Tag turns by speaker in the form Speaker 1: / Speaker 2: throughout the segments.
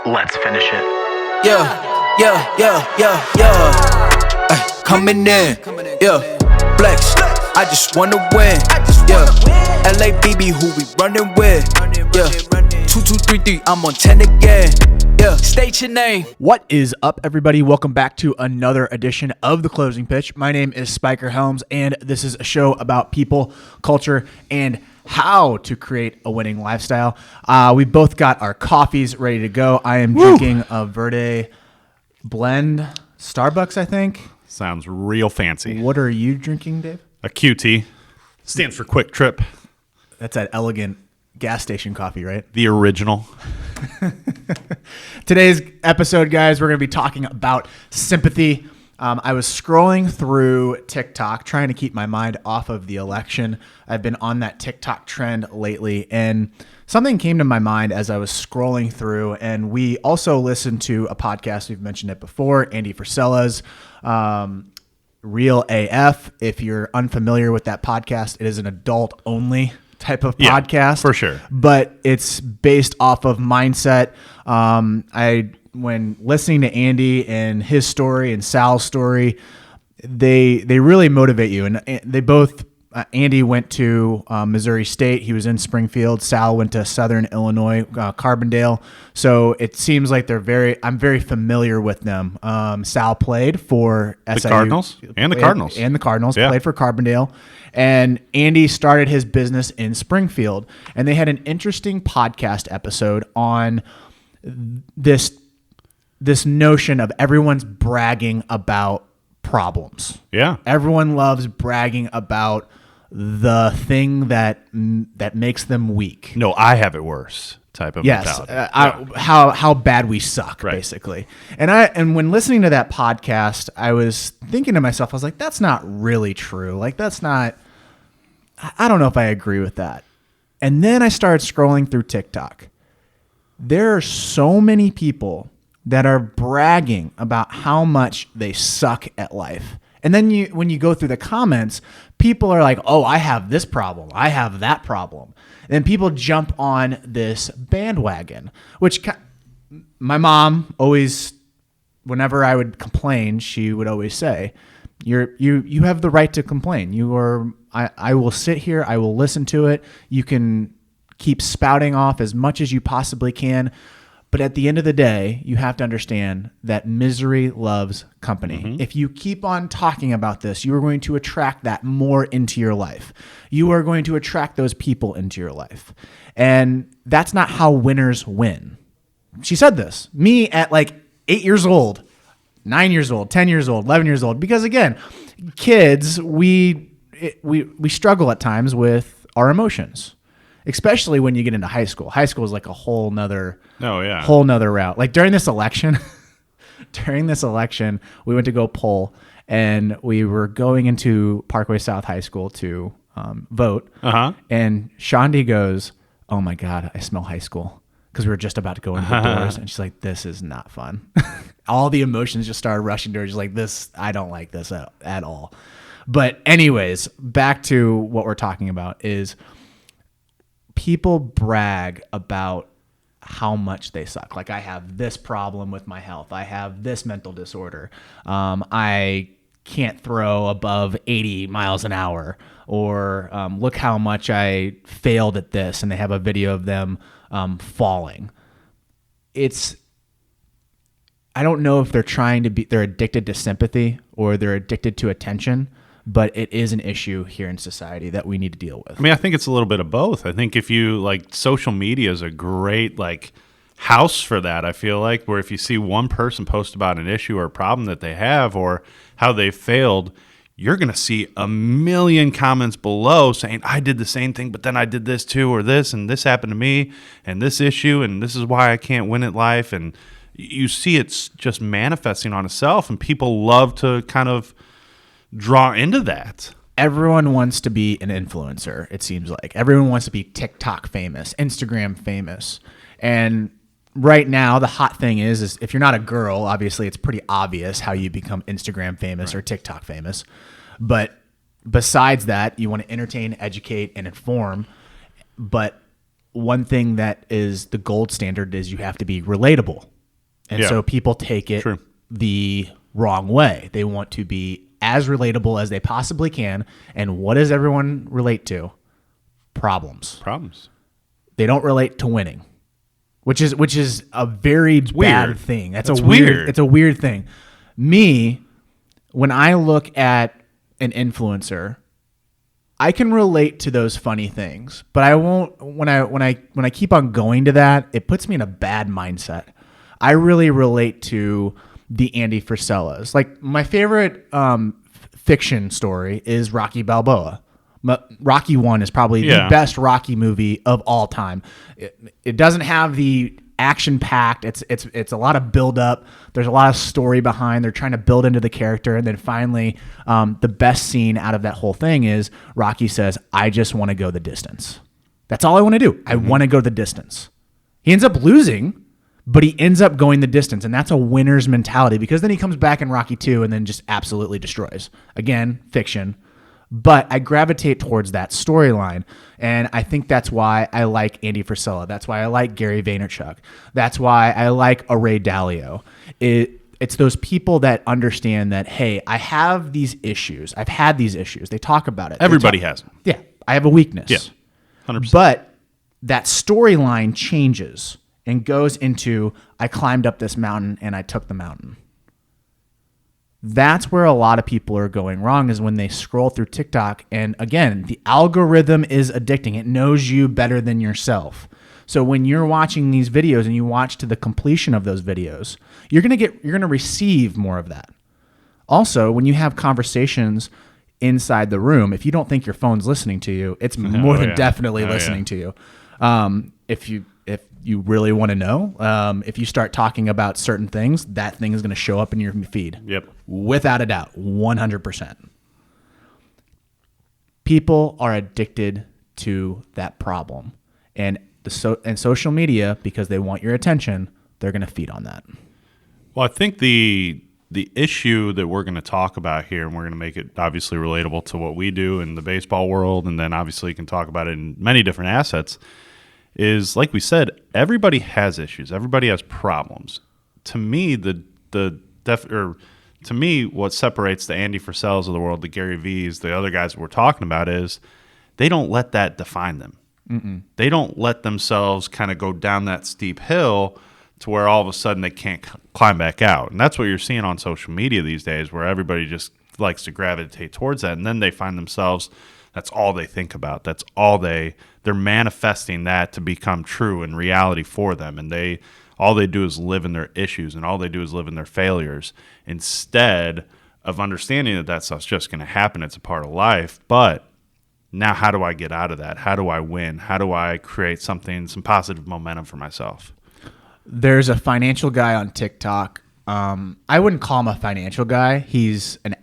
Speaker 1: Let's finish it.
Speaker 2: Coming in, flex. I just wanna win, LABB, who we running with, 2233, I'm on 10 again. State your name.
Speaker 3: What is up, everybody? Welcome back to another edition of The Closing Pitch. My name is Spiker Helms, and this is a show about people, culture, and how to create a winning lifestyle. We both got our coffees ready to go. I am drinking a Verde blend, Starbucks, I think.
Speaker 4: Sounds real fancy.
Speaker 3: What are you drinking, Dave?
Speaker 4: A QT. Stands for Quick Trip.
Speaker 3: That's that elegant gas station coffee, right?
Speaker 4: The original.
Speaker 3: Today's episode, guys, we're going to be talking about sympathy. I was scrolling through TikTok, trying to keep my mind off of the election. I've been on that TikTok trend lately, and something came to my mind as I was scrolling through. And we also listened to a podcast. We've mentioned it before, Andy Frisella's Real AF. If you're unfamiliar with that podcast, it is an adult-only type of podcast,
Speaker 4: for sure.
Speaker 3: But it's based off of mindset. When listening to Andy and his story and Sal's story, they really motivate you. And they both, Andy went to Missouri State. He was in Springfield. Sal went to Southern Illinois, Carbondale. So it seems like I'm very familiar with them. Sal played for
Speaker 4: The
Speaker 3: SIU.
Speaker 4: Cardinals? And the Cardinals.
Speaker 3: And the Cardinals,
Speaker 4: Yeah.
Speaker 3: played for Carbondale. And Andy started his business in Springfield. And they had an interesting podcast episode on this notion of everyone's bragging about problems.
Speaker 4: Yeah.
Speaker 3: Everyone loves bragging about the thing that makes them weak.
Speaker 4: No, I have it worse type of
Speaker 3: Yes,
Speaker 4: mentality.
Speaker 3: how bad we suck,
Speaker 4: Right.
Speaker 3: basically. And when listening to that podcast, I was thinking to myself, I was like, that's not really true. Like, that's not. I don't know if I agree with that. And then I started scrolling through TikTok. There are so many people that are bragging about how much they suck at life. And then when you go through the comments, people are like, oh, I have this problem. I have that problem. And people jump on this bandwagon, which my mom always, whenever I would complain, she would always say, you have the right to complain. I will sit here. I will listen to it. You can keep spouting off as much as you possibly can. But at the end of the day, you have to understand that misery loves company. Mm-hmm. If you keep on talking about this, you are going to attract that more into your life. You are going to attract those people into your life. And that's not how winners win. She said this. Me at like 8 years old, 9 years old, 10 years old, 11 years old. Because again, kids, we struggle at times with our emotions. Especially when you get into high school. High school is like a whole nother route. Like during this election, we went to go poll, and we were going into Parkway South High School to vote. Uh-huh. And Shandi goes, "Oh my God, I smell high school," because we were just about to go into the doors, and she's like, "This is not fun." All the emotions just started rushing to her. She's like, "This, I don't like this at all." But anyways, back to what we're talking about is. People brag about how much they suck. Like, I have this problem with my health. I have this mental disorder. I can't throw above 80 miles an hour. Or look how much I failed at this. And they have a video of them falling. I don't know if they're addicted to sympathy or they're addicted to attention. But it is an issue here in society that we need to deal with.
Speaker 4: I mean, I think it's a little bit of both. I think if you social media is a great house for that. I feel like where if you see one person post about an issue or a problem that they have or how they failed, you're going to see a million comments below saying, I did the same thing, but then I did this too, or this, and this happened to me, and this issue, and this is why I can't win at life. And you see it's just manifesting on itself, and people love to kind of draw into that.
Speaker 3: Everyone wants to be an influencer, it seems like. Everyone wants to be TikTok famous, Instagram famous. And right now, the hot thing is if you're not a girl, obviously it's pretty obvious how you become Instagram famous or TikTok famous. But besides that, you want to entertain, educate, and inform. But one thing that is the gold standard is you have to be relatable. And
Speaker 4: Yeah.
Speaker 3: so people take it
Speaker 4: True.
Speaker 3: the wrong way. They want to be as relatable as they possibly can. And what does everyone relate to? Problems.
Speaker 4: Problems.
Speaker 3: They don't relate to winning, which is a very bad
Speaker 4: weird.
Speaker 3: thing.
Speaker 4: That's
Speaker 3: It's
Speaker 4: weird.
Speaker 3: a weird thing. Me, when I look at an influencer, I can relate to those funny things, but I won't. When I keep on going to that, it puts me in a bad mindset. I really relate to the Andy Frisellas. Like my favorite fiction story is Rocky Balboa. Rocky 1 is probably the
Speaker 4: Yeah.
Speaker 3: best Rocky movie of all time. It doesn't have the action packed. It's a lot of build up. There's a lot of story behind. They're trying to build into the character, and then finally, the best scene out of that whole thing is Rocky says, "I just want to go the distance. That's all I want to do. I want to go the distance." He ends up losing, but he ends up going the distance, and that's a winner's mentality because then he comes back in Rocky 2 and then just absolutely destroys. Again, fiction. But I gravitate towards that storyline, and I think that's why I like Andy Frisella. That's why I like Gary Vaynerchuk. That's why I like a Ray Dalio. It's those people that understand that, hey, I have these issues. I've had these issues. They talk about it.
Speaker 4: Everybody has them.
Speaker 3: Yeah, I have a weakness.
Speaker 4: Yeah. 100%.
Speaker 3: But that storyline changes and goes into, I climbed up this mountain and I took the mountain. That's where a lot of people are going wrong, is when they scroll through TikTok. And again, the algorithm is addicting. It knows you better than yourself. So when you're watching these videos and you watch to the completion of those videos, you're going to receive more of that. Also, when you have conversations inside the room, if you don't think your phone's listening to you, it's more than definitely listening to you. If you really want to know, if you start talking about certain things, that thing is going to show up in your feed.
Speaker 4: Yep.
Speaker 3: Without a doubt, 100%. People are addicted to that problem. And social media, because they want your attention, they're going to feed on that.
Speaker 4: Well, I think the issue that we're going to talk about here, and we're going to make it obviously relatable to what we do in the baseball world, and then obviously you can talk about it in many different assets, is, like we said, everybody has issues. Everybody has problems. To me, what separates the Andy Frisellas of the world, the Gary V's, the other guys that we're talking about, is they don't let that define them. They don't let themselves kind of go down that steep hill to where all of a sudden they can't climb back out. And that's what you're seeing on social media these days, where everybody just likes to gravitate towards that. And then they find themselves, that's all they think about. That's all they're manifesting that to become true and reality for them. And all they do is live in their issues, and all they do is live in their failures, instead of understanding that stuff's just going to happen. It's a part of life. But now, how do I get out of that? How do I win? How do I create some positive momentum for myself?
Speaker 3: There's a financial guy on TikTok. I wouldn't call him a financial guy. He's an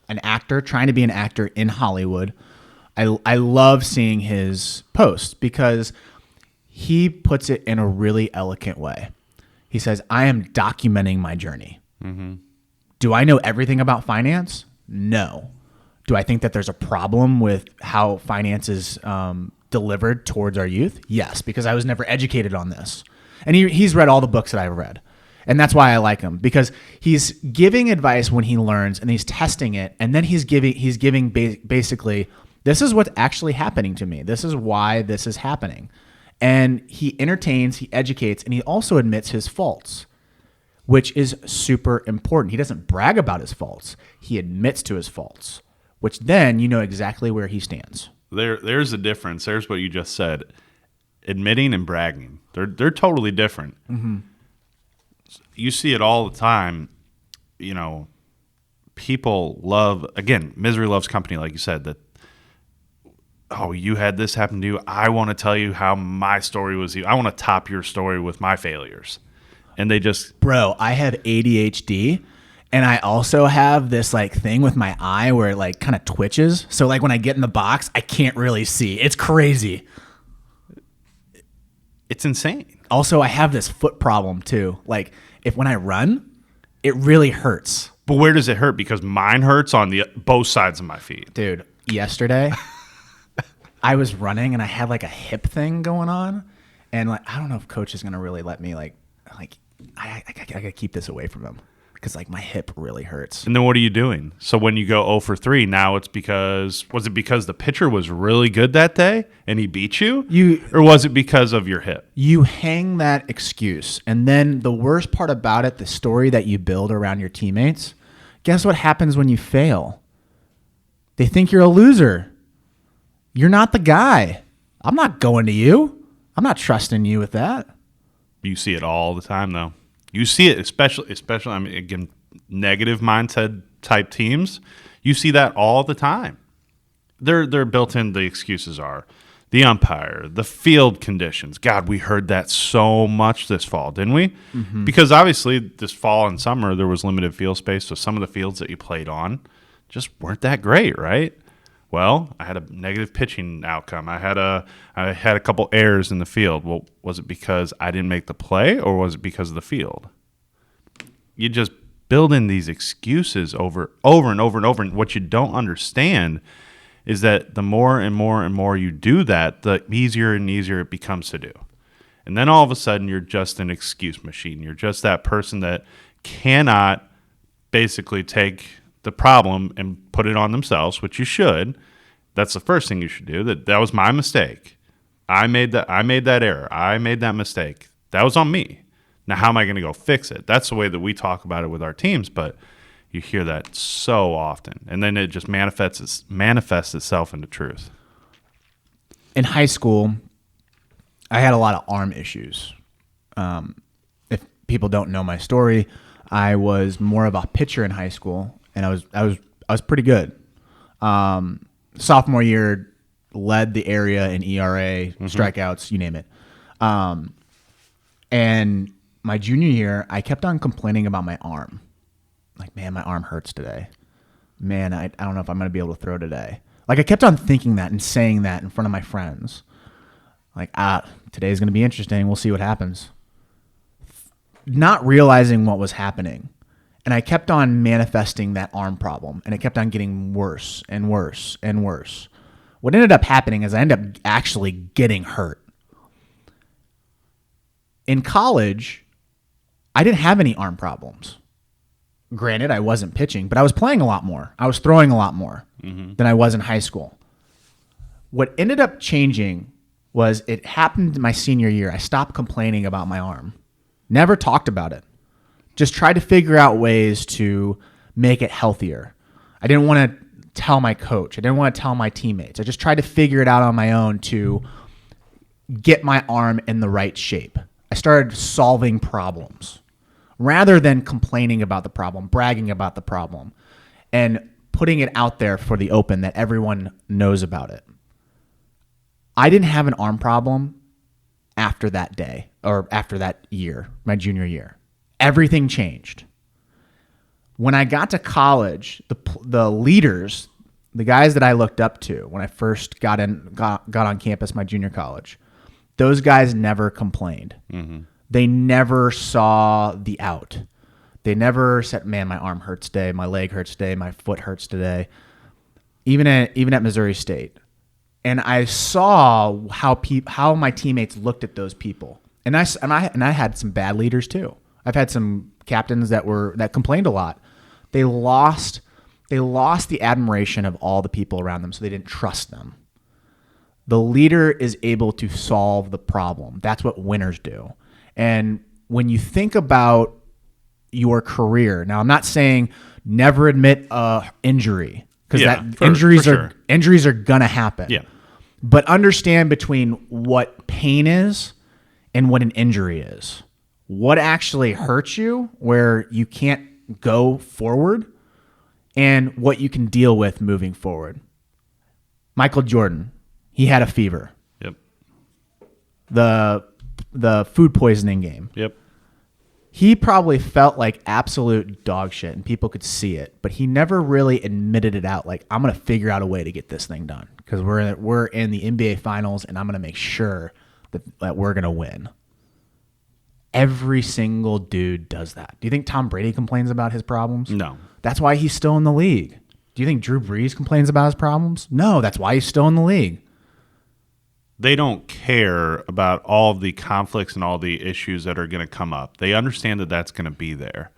Speaker 3: actor, trying to be an actor in Hollywood. I love seeing his posts because he puts it in a really eloquent way. He says, I am documenting my journey. Mm-hmm. Do I know everything about finance? No. Do I think that there's a problem with how finance is delivered towards our youth? Yes, because I was never educated on this. And he's read all the books that I've read. And that's why I like him, because he's giving advice when he learns, and he's testing it. And then he's giving basically, this is what's actually happening to me. This is why this is happening. And he entertains, he educates, and he also admits his faults, which is super important. He doesn't brag about his faults. He admits to his faults, which then you know exactly where he stands.
Speaker 4: There's a difference. There's what you just said. Admitting and bragging. They're totally different. Mm-hmm. You see it all the time. You know, people love, again, misery loves company, like you said, that, oh, you had this happen to you. I want to tell you how my story was. I want to top your story with my failures. And they just...
Speaker 3: Bro, I have ADHD, and I also have this like thing with my eye where it like kind of twitches. So like when I get in the box, I can't really see. It's crazy.
Speaker 4: It's insane.
Speaker 3: Also, I have this foot problem too. Like when I run, it really hurts.
Speaker 4: But where does it hurt? Because mine hurts on both sides of my feet.
Speaker 3: Dude, yesterday I was running and I had like a hip thing going on, and like I don't know if coach is gonna really let me like I gotta keep this away from him because like my hip really hurts.
Speaker 4: And then what are you doing? So when you go 0 for 3, now it's because the pitcher was really good that day and he beat you? Or was it because of your hip?
Speaker 3: You hang that excuse. And then the worst part about it, the story that you build around your teammates, guess what happens when you fail? They think you're a loser. You're not the guy. I'm not going to you. I'm not trusting you with that.
Speaker 4: You see it all the time, though. You see it, especially. I mean, again, negative mindset type teams. You see that all the time. They're built in. The excuses are the umpire, the field conditions. God, we heard that so much this fall, didn't we? Mm-hmm. Because obviously, this fall and summer there was limited field space, so some of the fields that you played on just weren't that great, right? Well, I had a negative pitching outcome. I had a couple errors in the field. Well, was it because I didn't make the play, or was it because of the field? You just build in these excuses over and over and over. And what you don't understand is that the more and more and more you do that, the easier and easier it becomes to do. And then all of a sudden, you're just an excuse machine. You're just that person that cannot basically take the problem and put it on themselves, which you should. That's the first thing you should do. That was my mistake. I made that error. I made that mistake. That was on me. Now how am I going to go fix it? That's the way that we talk about it with our teams, but you hear that so often. And then it just manifests itself into truth.
Speaker 3: In high school, I had a lot of arm issues. If people don't know my story, I was more of a pitcher in high school. And I was pretty good. Sophomore year, led the area in ERA, strikeouts, you name it. And my junior year, I kept on complaining about my arm. Like, man, my arm hurts today. Man, I don't know if I'm going to be able to throw today. Like, I kept on thinking that and saying that in front of my friends. Like, today's going to be interesting. We'll see what happens. Not realizing what was happening. And I kept on manifesting that arm problem, and it kept on getting worse and worse and worse. What ended up happening is I ended up actually getting hurt. In college, I didn't have any arm problems. Granted, I wasn't pitching, but I was playing a lot more. I was throwing a lot more than I was in high school. What ended up changing was it happened my senior year. I stopped complaining about my arm. Never talked about it. Just tried to figure out ways to make it healthier. I didn't want to tell my coach. I didn't want to tell my teammates. I just tried to figure it out on my own to get my arm in the right shape. I started solving problems rather than complaining about the problem, bragging about the problem, and putting it out there for the open that everyone knows about it. I didn't have an arm problem after that day or after that year, my junior year. Everything changed. When I got to college, the leaders, the guys that I looked up to when I first got on campus, my junior college, those guys never complained. Mm-hmm. They never saw the out. They never said, man, my arm hurts today, my leg hurts today, my foot hurts today. Even at Missouri State. And I saw how my teammates looked at those people. And I had some bad leaders too. I've had some captains that complained a lot. They lost the admiration of all the people around them, so they didn't trust them. The leader is able to solve the problem. That's what winners do. And when you think about your career, now I'm not saying never admit a injury because injuries are gonna happen.
Speaker 4: Yeah.
Speaker 3: But understand between what pain is and what an injury is. What actually hurts you where you can't go forward and what you can deal with moving forward. Michael Jordan, he had a fever.
Speaker 4: Yep.
Speaker 3: The food poisoning game.
Speaker 4: Yep.
Speaker 3: He probably felt like absolute dog shit and people could see it, but he never really admitted it out. Like, I'm going to figure out a way to get this thing done because we're in the NBA finals and I'm going to make sure that we're going to win. Every single dude does that. Do you think Tom Brady complains about his problems?
Speaker 4: No.
Speaker 3: That's why he's still in the league. Do you think Drew Brees complains about his problems? No, that's why he's still in the league.
Speaker 4: they don't care about all of the conflicts and all the issues that are going to come up. They understand that that's going to be there.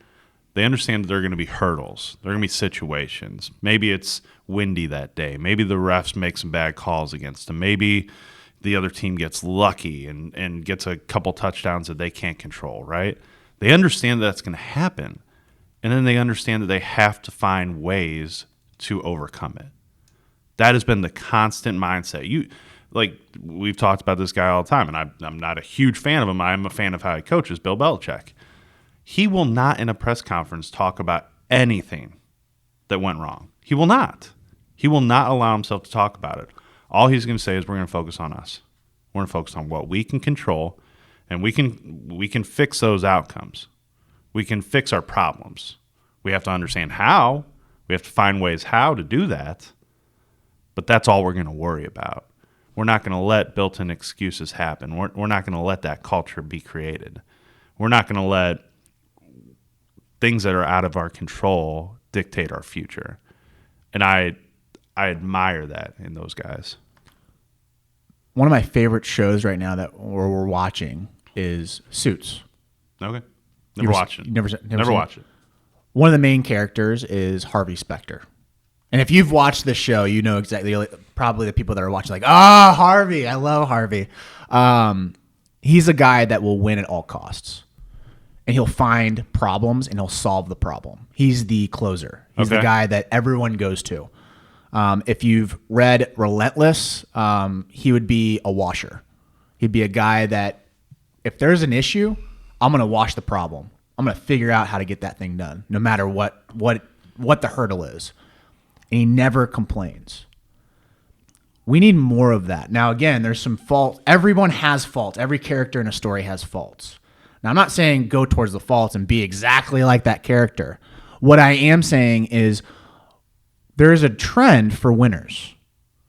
Speaker 4: They understand that there are going to be hurdles. There are going to be situations. Maybe it's windy that day. Maybe the refs make some bad calls against them. Maybe the other team gets lucky and gets a couple touchdowns that they can't control, right? They understand that that's going to happen. And then they understand that they have to find ways to overcome it. That has been the constant mindset. We've talked about this guy all the time, and I'm not a huge fan of him. I'm a fan of how he coaches, Bill Belichick. He will not in a press conference talk about anything that went wrong. He will not. He will not allow himself to talk about it. All he's going to say is we're going to focus on us. We're going to focus on what we can control, and we can fix those outcomes. We can fix our problems. We have to understand how. We have to find ways how to do that. But that's all we're going to worry about. We're not going to let built-in excuses happen. We're not going to let that culture be created. We're not going to let things that are out of our control dictate our future. And I admire that in those guys.
Speaker 3: One of my favorite shows right now that we're watching is Suits.
Speaker 4: Okay. Never watched it.
Speaker 3: Never
Speaker 4: watched it.
Speaker 3: One of the main characters is Harvey Specter. And if you've watched this show, you know exactly, probably the people that are watching, like, Harvey, I love Harvey. He's a guy that will win at all costs. And he'll find problems and he'll solve the problem. He's the closer. He's the guy that everyone goes to. If you've read Relentless, he would be a washer. He'd be a guy that if there's an issue, I'm going to wash the problem. I'm going to figure out how to get that thing done, no matter what the hurdle is. And he never complains. We need more of that. Now, again, there's some faults. Everyone has faults. Every character in a story has faults. Now, I'm not saying go towards the faults and be exactly like that character. What I am saying is there is a trend for winners.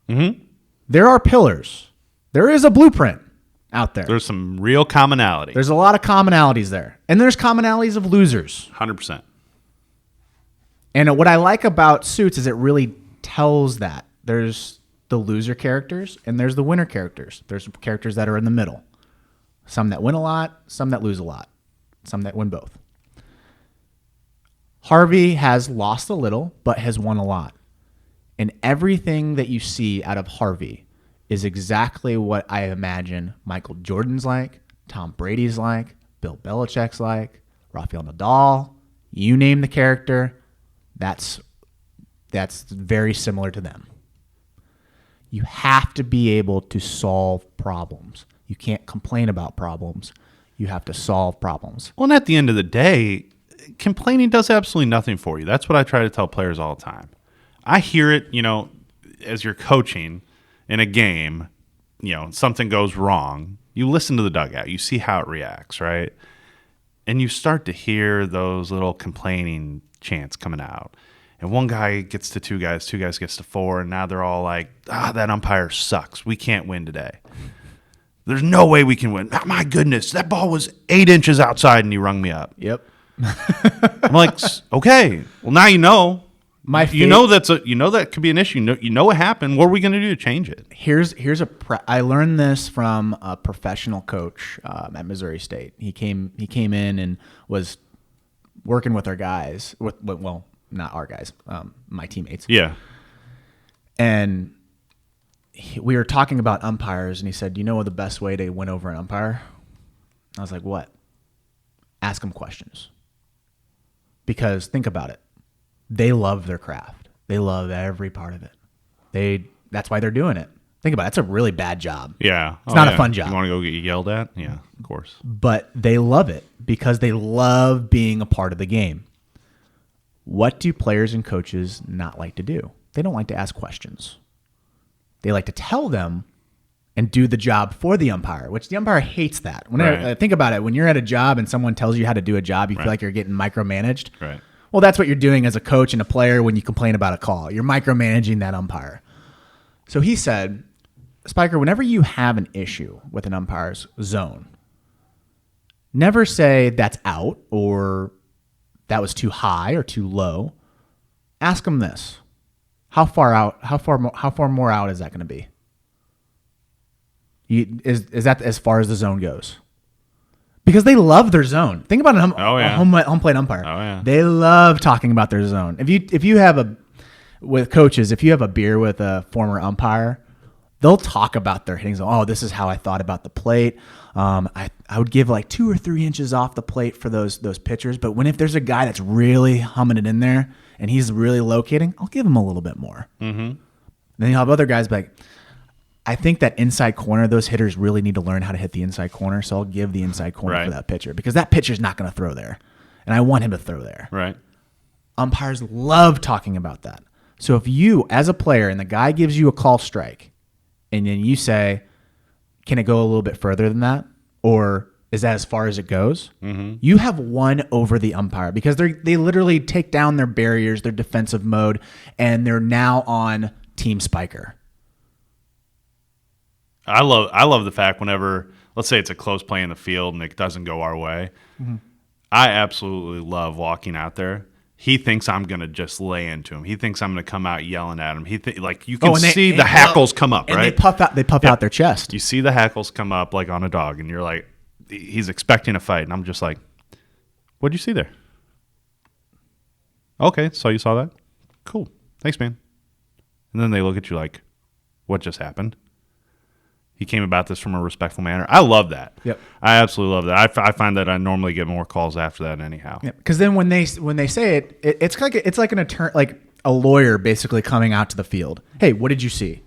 Speaker 4: Mm-hmm.
Speaker 3: There are pillars. There is a blueprint out there.
Speaker 4: There's some real commonality.
Speaker 3: There's a lot of commonalities there. And there's commonalities of losers.
Speaker 4: 100%.
Speaker 3: And what I like about Suits is it really tells that. There's the loser characters and there's the winner characters. There's characters that are in the middle. Some that win a lot, some that lose a lot, some that win both. Harvey has lost a little, but has won a lot. And everything that you see out of Harvey is exactly what I imagine Michael Jordan's like, Tom Brady's like, Bill Belichick's like, Rafael Nadal. You name the character, that's very similar to them. You have to be able to solve problems. You can't complain about problems. You have to solve problems.
Speaker 4: Well, and at the end of the day, complaining does absolutely nothing for you. That's what I try to tell players all the time. I hear it, as you're coaching in a game, something goes wrong. You listen to the dugout. You see how it reacts, right? And you start to hear those little complaining chants coming out. And one guy gets to two guys gets to four, and now they're all like, that umpire sucks. We can't win today. There's no way we can win. Oh, my goodness, that ball was 8 inches outside and he rung me up.
Speaker 3: Yep.
Speaker 4: I'm like, okay, well now you know. That could be an issue. You know what happened. What are we going to do to change it?
Speaker 3: I learned this from a professional coach at Missouri State. He came in and was working with our guys. Not our guys, my teammates.
Speaker 4: Yeah.
Speaker 3: And we were talking about umpires, and he said, "Do you know the best way to win over an umpire?" I was like, "What?" Ask them questions. Because think about it. They love their craft. They love every part of it. That's why they're doing it. Think about it. It's a really bad job.
Speaker 4: Yeah.
Speaker 3: It's not a fun job.
Speaker 4: You want to go get yelled at? Yeah, of course.
Speaker 3: But they love it because they love being a part of the game. What do players and coaches not like to do? They don't like to ask questions. They like to tell them and do the job for the umpire, which the umpire hates that. Think about it. When you're at a job and someone tells you how to do a job, you feel like you're getting micromanaged.
Speaker 4: Right.
Speaker 3: Well, that's what you're doing as a coach and a player when you complain about a call. You're micromanaging that umpire. So he said, Spiker, whenever you have an issue with an umpire's zone, never say that's out or that was too high or too low. Ask them this. How far more out is that going to be? Is that as far as the zone goes? Because they love their zone. Think about a home plate umpire.
Speaker 4: Oh, yeah.
Speaker 3: They love talking about their zone. If you have with coaches, if you have a beer with a former umpire, they'll talk about their hitting zone. Oh, this is how I thought about the plate. I would give like 2 or 3 inches off the plate for those pitchers. But if there's a guy that's really humming it in there and he's really locating, I'll give him a little bit more. Mm-hmm. Then you'll have other guys be like, I think that inside corner, those hitters really need to learn how to hit the inside corner. So I'll give the inside corner for that pitcher because that pitcher's not going to throw there. And I want him to throw there.
Speaker 4: Right.
Speaker 3: Umpires love talking about that. So if you, as a player, and the guy gives you a call strike, and then you say, can it go a little bit further than that? Or is that as far as it goes? Mm-hmm. You have won over the umpire because they literally take down their barriers, their defensive mode, and they're now on Team Spiker.
Speaker 4: I love the fact whenever, let's say it's a close play in the field and it doesn't go our way, I absolutely love walking out there. He thinks I'm going to just lay into him. He thinks I'm going to come out yelling at him. You can see the hackles come up,
Speaker 3: and
Speaker 4: right?
Speaker 3: They puff out their chest.
Speaker 4: You see the hackles come up like on a dog, and you're like, he's expecting a fight. And I'm just like, what'd you see there? Okay, so you saw that? Cool. Thanks, man. And then they look at you like, what just happened? He came about this from a respectful manner. I love that.
Speaker 3: Yep.
Speaker 4: I absolutely love that. I find that I normally get more calls after that anyhow.
Speaker 3: Yeah, because then when they say it's like an attorney, like a lawyer basically coming out to the field. Hey, what did you see?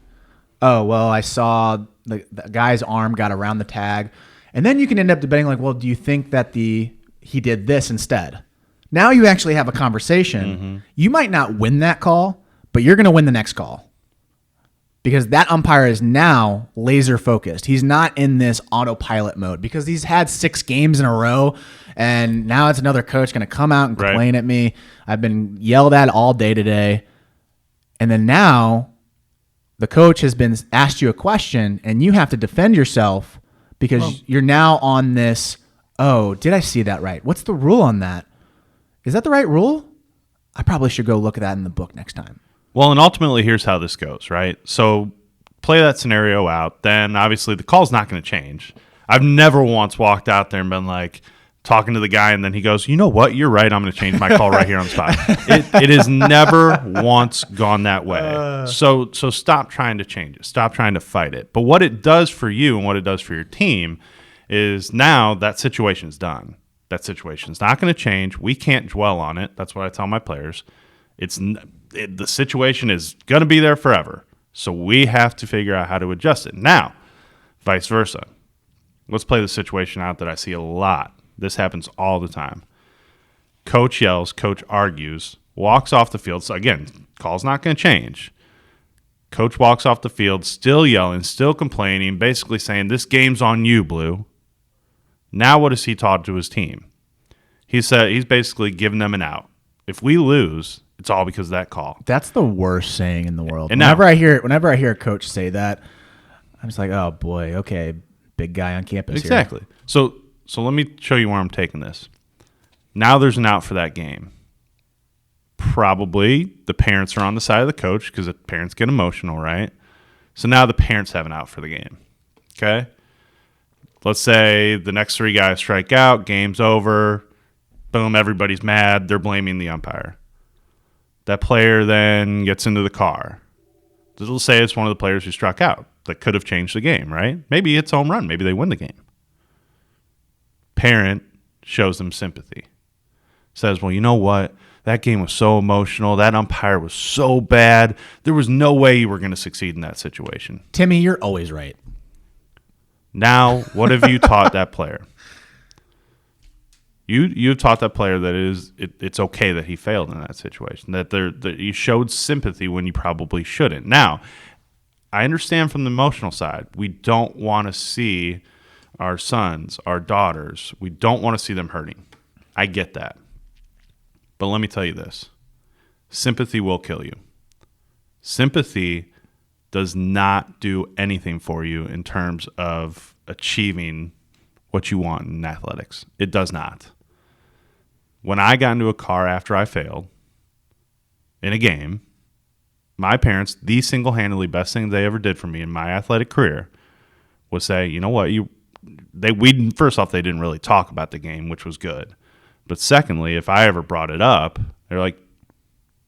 Speaker 3: Oh, well, I saw the guy's arm got around the tag, and then you can end up debating like, well, do you think that he did this instead? Now you actually have a conversation. Mm-hmm. You might not win that call, but you're going to win the next call. Because that umpire is now laser focused. He's not in this autopilot mode because he's had 6 games in a row, and now it's another coach going to come out and complain at me. I've been yelled at all day today. And then now the coach has been asked you a question, and you have to defend yourself because you're now on this, oh, did I see that right? What's the rule on that? Is that the right rule? I probably should go look at that in the book next time.
Speaker 4: Well, and ultimately, here's how this goes, right? So play that scenario out. Then, obviously, the call's not going to change. I've never once walked out there and been like talking to the guy, and then he goes, you know what? You're right. I'm going to change my call right here on the spot. It has never once gone that way. So stop trying to change it. Stop trying to fight it. But what it does for you and what it does for your team is now that situation's done. That situation's not going to change. We can't dwell on it. That's what I tell my players. The situation is going to be there forever. So we have to figure out how to adjust it. Now, vice versa. Let's play the situation out that I see a lot. This happens all the time. Coach yells, coach argues, walks off the field. So again, call's not going to change. Coach walks off the field, still yelling, still complaining, basically saying, this game's on you, Blue. Now what has he taught to his team? He's basically giving them an out. If we lose, it's all because of that call.
Speaker 3: That's the worst saying in the world.
Speaker 4: And
Speaker 3: whenever I hear a coach say that, I'm just like, oh boy, okay, big guy on campus.
Speaker 4: Exactly.
Speaker 3: Here.
Speaker 4: So let me show you where I'm taking this. Now there's an out for that game. Probably the parents are on the side of the coach because the parents get emotional, right? So now the parents have an out for the game. Okay? Let's say the next 3 guys strike out, game's over, boom, everybody's mad, they're blaming the umpire. That player then gets into the car. It'll say it's one of the players who struck out that could have changed the game, right? Maybe it's home run. Maybe they win the game. Parent shows them sympathy. Says, well, you know what? That game was so emotional. That umpire was so bad. There was no way you were going to succeed in that situation.
Speaker 3: Timmy, you're always right.
Speaker 4: Now, what have you taught that player? You've taught that player that it's okay that he failed in that situation, that you showed sympathy when you probably shouldn't. Now, I understand from the emotional side, we don't want to see our sons, our daughters, we don't want to see them hurting. I get that. But let me tell you this. Sympathy will kill you. Sympathy does not do anything for you in terms of achieving what you want in athletics. It does not. When I got into a car after I failed in a game, my parents, the single-handedly best thing they ever did for me in my athletic career was say, you know what, first off, they didn't really talk about the game, which was good. But secondly, if I ever brought it up, they're like,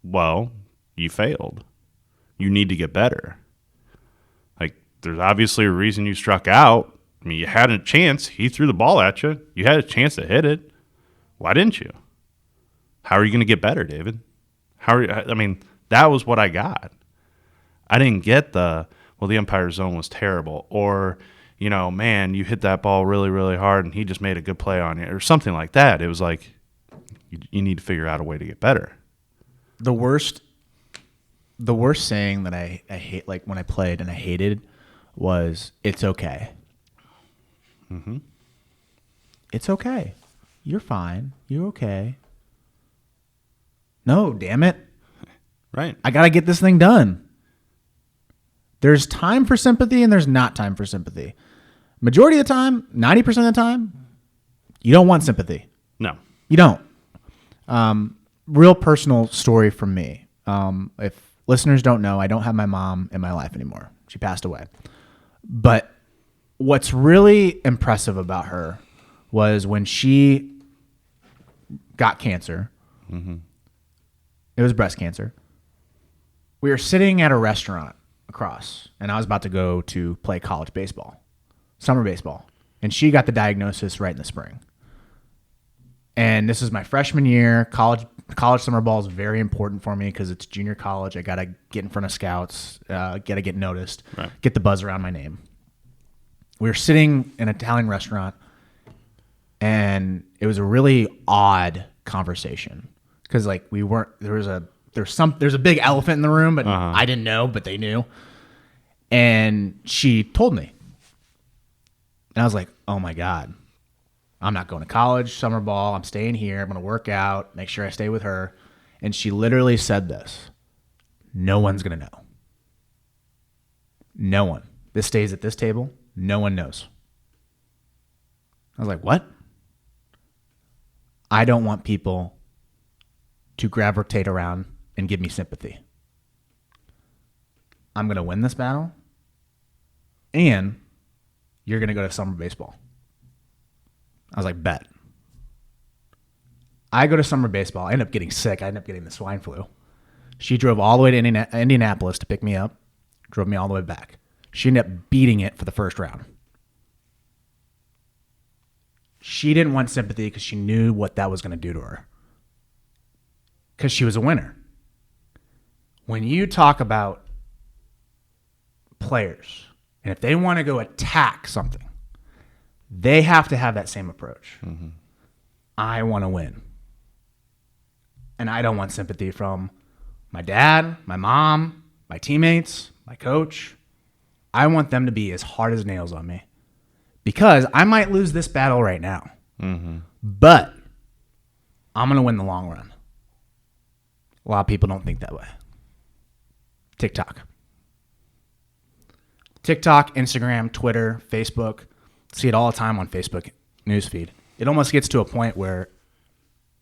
Speaker 4: well, you failed. You need to get better. Like, there's obviously a reason you struck out. I mean, you had a chance. He threw the ball at you. You had a chance to hit it. Why didn't you? How are you going to get better, David? That was what I got. I didn't get the umpire zone was terrible, or, man, you hit that ball really, really hard and he just made a good play on you, or something like that. It was like, you need to figure out a way to get better.
Speaker 3: The worst saying that I hate, like when I played and I hated, was "It's okay." Mm-hmm. It's okay. You're fine. You're okay. No, damn it.
Speaker 4: Right.
Speaker 3: I got to get this thing done. There's time for sympathy and there's not time for sympathy. Majority of the time, 90% of the time, you don't want sympathy.
Speaker 4: No.
Speaker 3: You don't. Real personal story from me. If listeners don't know, I don't have my mom in my life anymore. She passed away. But what's really impressive about her was when she got cancer. Mm-hmm. It was breast cancer. We were sitting at a restaurant across, and I was about to go to play college baseball, summer baseball. And she got the diagnosis right in the spring. And this is my freshman year. College summer ball is very important for me because it's junior college. I got to get in front of scouts, got to get noticed, right. Get the buzz around my name. We were sitting in an Italian restaurant, and it was a really odd conversation because like we weren't, there's a big elephant in the room, but I didn't know, but they knew. And she told me, and I was like, oh my God, I'm not going to college, summer ball. I'm staying here. I'm going to work out, make sure I stay with her. And she literally said this: no one's going to know. No one. This stays at this table. No one knows. I was like, what? I don't want people to gravitate around and give me sympathy. I'm going to win this battle, and you're going to go to summer baseball. I was like, bet. I go to summer baseball. I end up getting sick. I end up getting the swine flu. She drove all the way to Indianapolis to pick me up, drove me all the way back. She ended up beating it for the first round. She didn't want sympathy because she knew what that was going to do to her. Because she was a winner. When you talk about players, and if they want to go attack something, they have to have that same approach. Mm-hmm. I want to win. And I don't want sympathy from my dad, my mom, my teammates, my coach. I want them to be as hard as nails on me. Because I might lose this battle right now. Mm-hmm. But I'm going to win the long run. A lot of people don't think that way. TikTok, Instagram, Twitter, Facebook. See it all the time on Facebook newsfeed. It almost gets to a point where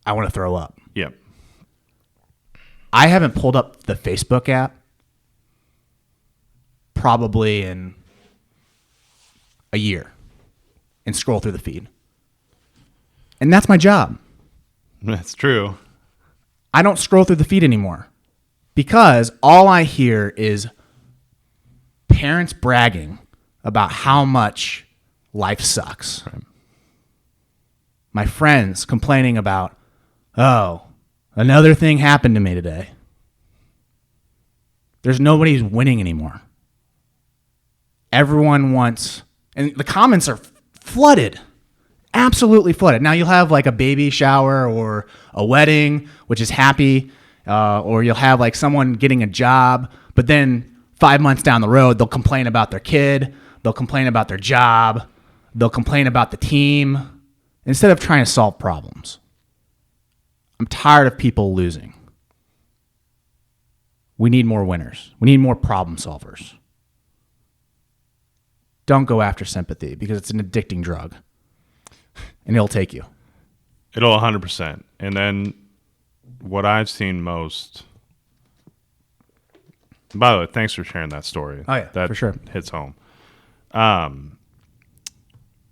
Speaker 3: I want to throw up.
Speaker 4: Yep.
Speaker 3: I haven't pulled up the Facebook app probably in a year and scroll through the feed. And that's my job.
Speaker 4: That's true.
Speaker 3: I don't scroll through the feed anymore because all I hear is parents bragging about how much life sucks. Right. My friends complaining about, oh, another thing happened to me today. There's nobody who's winning anymore. Everyone wants, and the comments are flooded, absolutely flooded. Now you'll have like a baby shower or a wedding, which is happy, or you'll have like someone getting a job, but then 5 months down the road, they'll complain about their kid, they'll complain about their job, they'll complain about the team, instead of trying to solve problems. I'm tired of people losing. We need more winners. We need more problem solvers. Don't go after sympathy because it's an addicting drug. And it'll take you.
Speaker 4: It'll 100%. And then what I've seen most... By the way, thanks for sharing that story.
Speaker 3: Oh, yeah,
Speaker 4: that
Speaker 3: for sure.
Speaker 4: hits home.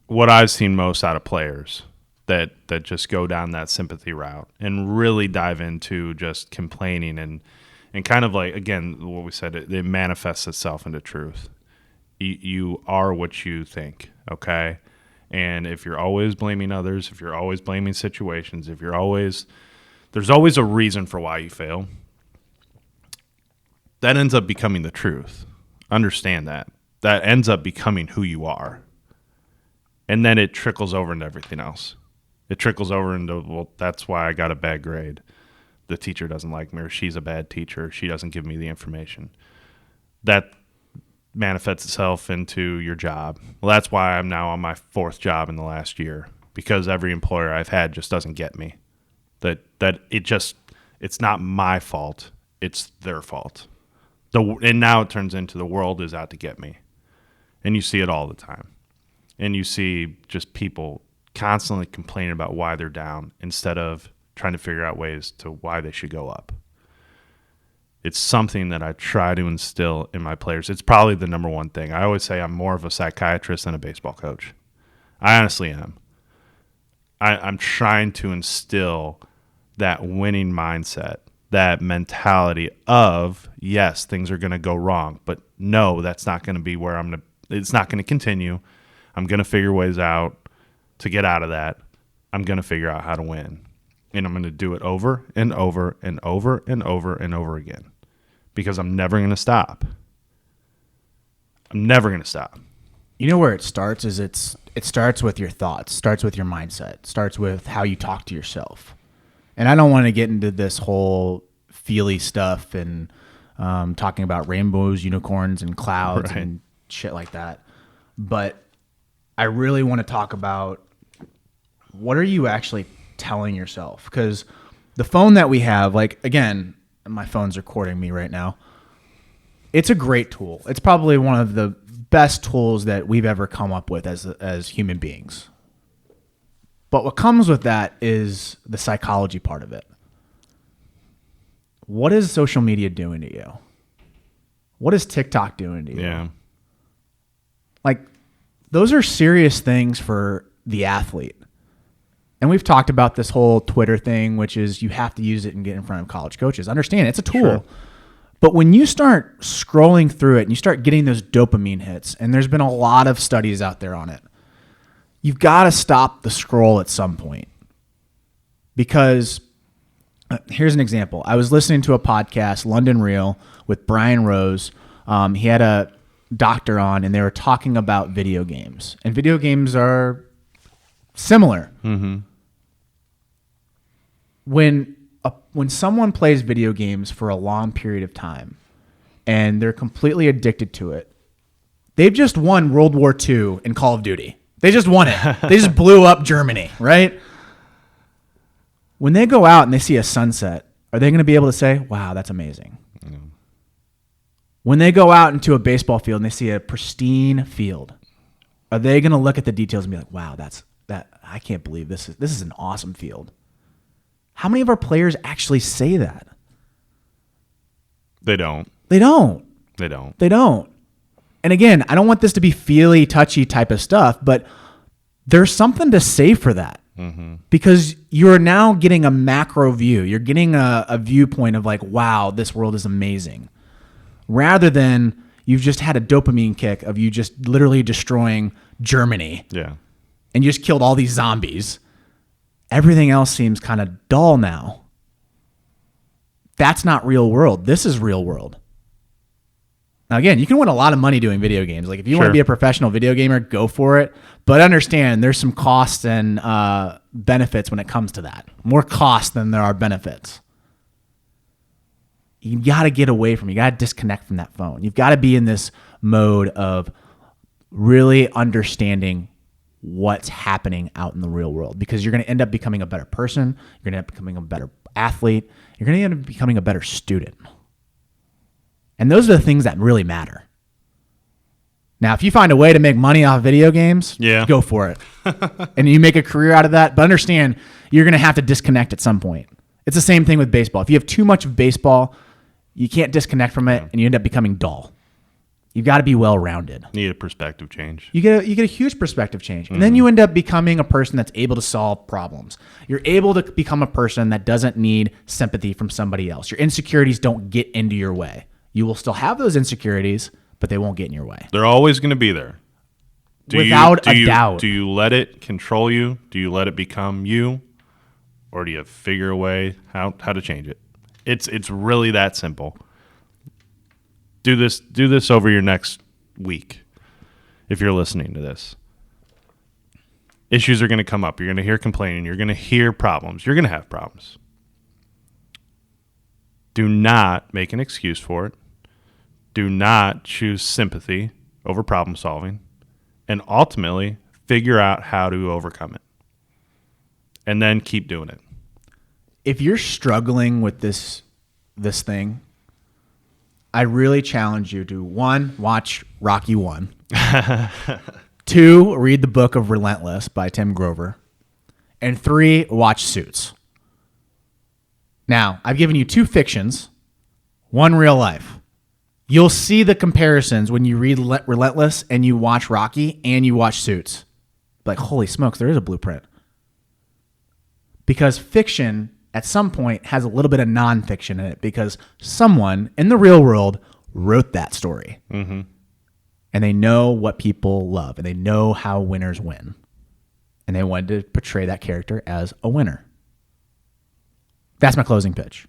Speaker 4: what I've seen most out of players that just go down that sympathy route and really dive into just complaining and kind of like, again, what we said, it manifests itself into truth. You are what you think, okay? And if you're always blaming others, if you're always blaming situations, there's always a reason for why you fail. That ends up becoming the truth. Understand that. That ends up becoming who you are. And then it trickles over into everything else. It trickles over into, well, that's why I got a bad grade. The teacher doesn't like me, or she's a bad teacher. She doesn't give me the information. That manifests itself into your job. Well, that's why I'm now on my 4th job in the last year, because every employer I've had just doesn't get me. It's not my fault. It's their fault. And now it turns into the world is out to get me. And you see it all the time. And you see just people constantly complaining about why they're down instead of trying to figure out ways to why they should go up. It's something that I try to instill in my players. It's probably the number one thing. I always say I'm more of a psychiatrist than a baseball coach. I honestly am. I'm trying to instill that winning mindset, that mentality of, yes, things are going to go wrong, but no, that's not going to be where it's not going to continue. I'm going to figure ways out to get out of that. I'm going to figure out how to win. And I'm going to do it over and over and over and over and over again, because I'm never going to stop. I'm never going to stop.
Speaker 3: You know where it starts is it starts with your thoughts, starts with your mindset, starts with how you talk to yourself. And I don't want to get into this whole feely stuff and talking about rainbows, unicorns, and clouds and shit like that. But I really want to talk about, what are you actually telling yourself? Because the phone that we have, like, again, my phone's recording me right now. It's a great tool. It's probably one of the best tools that we've ever come up with as human beings. But what comes with that is the psychology part of it. What is social media doing to you? What is TikTok doing to you?
Speaker 4: Yeah.
Speaker 3: Like, those are serious things for the athlete. And we've talked about this whole Twitter thing, which is you have to use it and get in front of college coaches. Understand, it's a tool. Sure. But when you start scrolling through it and you start getting those dopamine hits, and there's been a lot of studies out there on it, you've got to stop the scroll at some point. Because here's an example. I was listening to a podcast, London Real, with Brian Rose. He had a doctor on, and they were talking about video games. And video games are similar.
Speaker 4: Mm-hmm.
Speaker 3: When someone plays video games for a long period of time and they're completely addicted to it, they've just won World War II in Call of Duty. They just won it. They just blew up Germany, right? When they go out and they see a sunset, are they going to be able to say, wow, that's amazing? Mm. When they go out into a baseball field and they see a pristine field, are they going to look at the details and be like, wow, I can't believe this is an awesome field? How many of our players actually say that?
Speaker 4: They don't.
Speaker 3: And again, I don't want this to be feely, touchy type of stuff, but there's something to say for that. Mm-hmm. Because you're now getting a macro view. You're getting a viewpoint of like, wow, this world is amazing. Rather than you've just had a dopamine kick of you just literally destroying Germany.
Speaker 4: Yeah.
Speaker 3: And you just killed all these zombies. Everything else seems kind of dull now. That's not real world. This is real world. Now, again, you can win a lot of money doing video games. Like, if you want to be a professional video gamer, go for it. But understand there's some costs and benefits when it comes to that. More costs than there are benefits. You got to get away from it. You got to disconnect from that phone. You've got to be in this mode of really understanding what's happening out in the real world, because you're going to end up becoming a better person. You're going to end up becoming a better athlete. You're going to end up becoming a better student. And those are the things that really matter. Now, if you find a way to make money off video games, go for it. And you make a career out of that. But understand, you're going to have to disconnect at some point. It's the same thing with baseball. If you have too much of baseball, you can't disconnect from it, and you end up becoming dull. You got to be well-rounded.
Speaker 4: Need a perspective change.
Speaker 3: You get a huge perspective change. And then you end up becoming a person that's able to solve problems. You're able to become a person that doesn't need sympathy from somebody else. Your insecurities don't get into your way. You will still have those insecurities, but they won't get in your way.
Speaker 4: They're always going to be there.
Speaker 3: Without a doubt.
Speaker 4: Do you let it control you? Do you let it become you? Or do you figure a way how to change it? It's really that simple. Do this over your next week if you're listening to this. Issues are going to come up. You're going to hear complaining. You're going to hear problems. You're going to have problems. Do not make an excuse for it. Do not choose sympathy over problem solving. And ultimately, figure out how to overcome it. And then keep doing it.
Speaker 3: If you're struggling with this thing, I really challenge you to 1, watch Rocky 1. 2, read the book of Relentless by Tim Grover. And 3, watch Suits. Now, I've given you 2 fictions, 1 real life. You'll see the comparisons when you read Relentless and you watch Rocky and you watch Suits. Like, holy smokes, there is a blueprint. Because fiction, at some point, has a little bit of nonfiction in it because someone in the real world wrote that story. Mm-hmm. And they know what people love, and they know how winners win. And they wanted to portray that character as a winner. That's my closing pitch.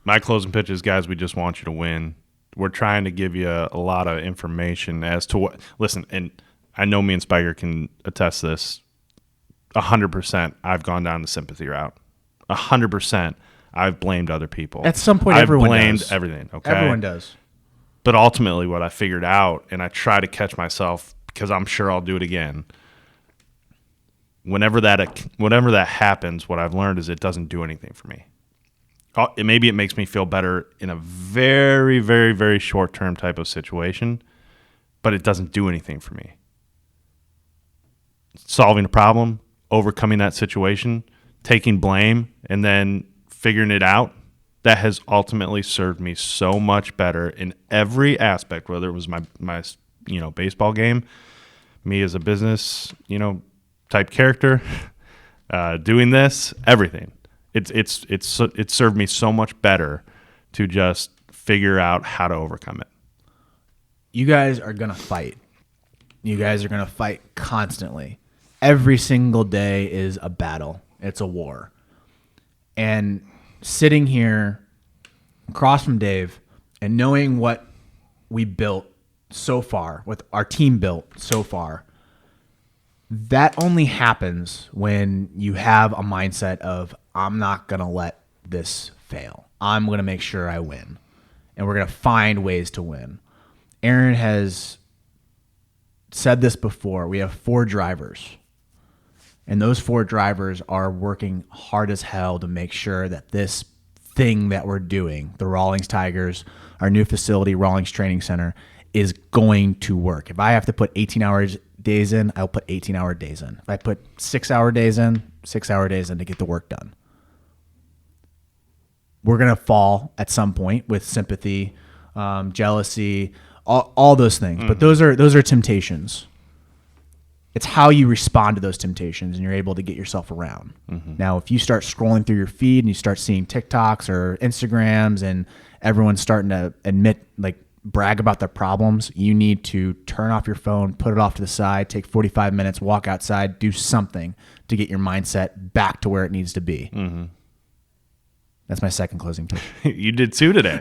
Speaker 4: My closing pitch is, guys, we just want you to win. We're trying to give you a lot of information as to what... Listen, and I know me and Spiker can attest this. 100% I've gone down the sympathy route. 100% I've blamed other people.
Speaker 3: At some point, everyone does.
Speaker 4: I've blamed everything, okay?
Speaker 3: Everyone does.
Speaker 4: But ultimately, what I figured out, and I try to catch myself because I'm sure I'll do it again, whenever that happens, what I've learned is it doesn't do anything for me. Maybe it makes me feel better in a very, very, very short-term type of situation, but it doesn't do anything for me. Solving a problem, overcoming that situation, taking blame, and then figuring it out, that has ultimately served me so much better in every aspect, whether it was my baseball game, me as a business, type character, doing this, everything. It's served me so much better to just figure out how to overcome it.
Speaker 3: You guys are going to fight. You guys are going to fight constantly. Every single day is a battle. It's a war. And sitting here across from Dave and knowing what we built so far, what our team built so far, that only happens when you have a mindset of, I'm not going to let this fail. I'm going to make sure I win. And we're going to find ways to win. Aaron has said this before. We have 4 drivers. And those 4 drivers are working hard as hell to make sure that this thing that we're doing, the Rawlings Tigers, our new facility, Rawlings Training Center, is going to work. If I have to put 18-hour days in, I'll put 18-hour days in. If I put 6-hour days in, 6-hour days in to get the work done. We're going to fall at some point with sympathy, jealousy, all those things. Mm-hmm. But those are temptations. It's how you respond to those temptations, and you're able to get yourself around. Mm-hmm. Now, if you start scrolling through your feed and you start seeing TikToks or Instagrams and everyone's starting to brag about their problems, you need to turn off your phone, put it off to the side, take 45 minutes, walk outside, do something to get your mindset back to where it needs to be. Mm-hmm. That's my second closing pitch.
Speaker 4: You did 2 today.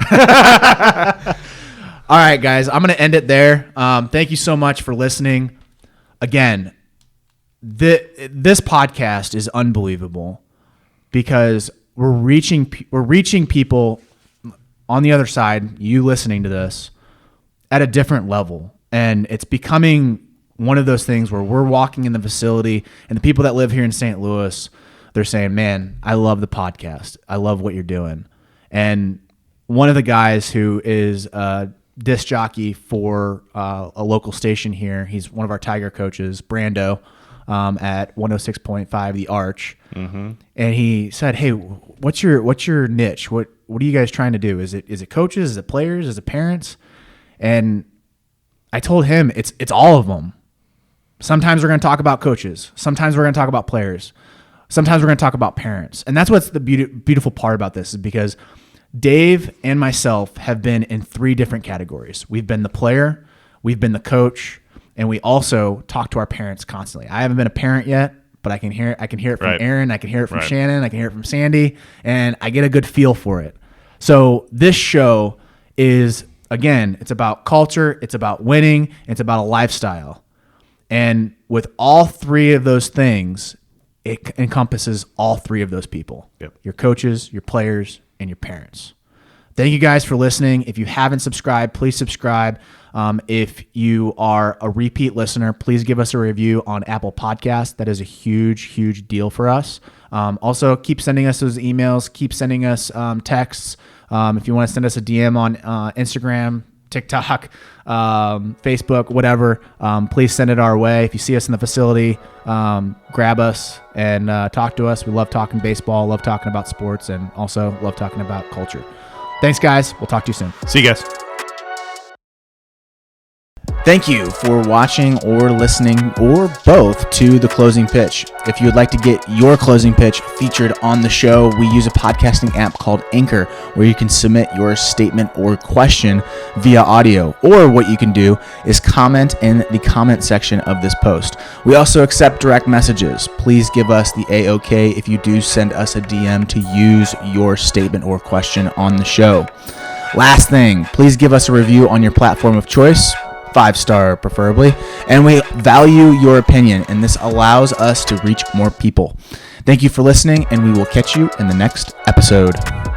Speaker 3: All right, guys, I'm going to end it there. Thank you so much for listening. Again, this podcast is unbelievable because we're reaching people on the other side, you listening to this, at a different level. And it's becoming one of those things where we're walking in the facility and the people that live here in St. Louis, they're saying, man, I love the podcast. I love what you're doing. And one of the guys who is a disc jockey for a local station here, he's one of our Tiger coaches, Brando, at 106.5 The Arch. Mm-hmm. And he said, hey, what's your niche? What are you guys trying to do? Is it coaches? Is it players? Is it parents? And I told him it's all of them. Sometimes we're going to talk about coaches. Sometimes we're going to talk about players. Sometimes we're going to talk about parents. And that's what's the beautiful part about this, is because Dave and myself have been in 3 different categories. We've been the player, we've been the coach, and we also talk to our parents constantly. I haven't been a parent yet, but I can hear it from
Speaker 4: Right.
Speaker 3: Aaron, I can hear it from
Speaker 4: Right.
Speaker 3: Shannon, I can hear it from Sandy, and I get a good feel for it. So this show is, again, it's about culture, it's about winning, it's about a lifestyle. And with all 3 of those things, it encompasses all 3 of those people.
Speaker 4: Yep.
Speaker 3: Your coaches, your players, and your parents. Thank you guys for listening. If you haven't subscribed, please subscribe. If you are a repeat listener, please give us a review on Apple Podcasts. That is a huge, huge deal for us. Also, keep sending us those emails. Keep sending us texts. If you want to send us a DM on Instagram, TikTok, Facebook, whatever, please send it our way. If you see us in the facility, grab us and talk to us. We love talking baseball, love talking about sports, and also love talking about culture. Thanks, guys. We'll talk to you soon.
Speaker 4: See you guys.
Speaker 3: Thank you for watching or listening, or both, to The Closing Pitch. If you would like to get your closing pitch featured on the show, we use a podcasting app called Anchor, where you can submit your statement or question via audio. Or what you can do is comment in the comment section of this post. We also accept direct messages. Please give us the A-OK if you do send us a DM to use your statement or question on the show. Last thing, please give us a review on your platform of choice. 5-star preferably, and we value your opinion, and this allows us to reach more people. Thank you for listening, and we will catch you in the next episode.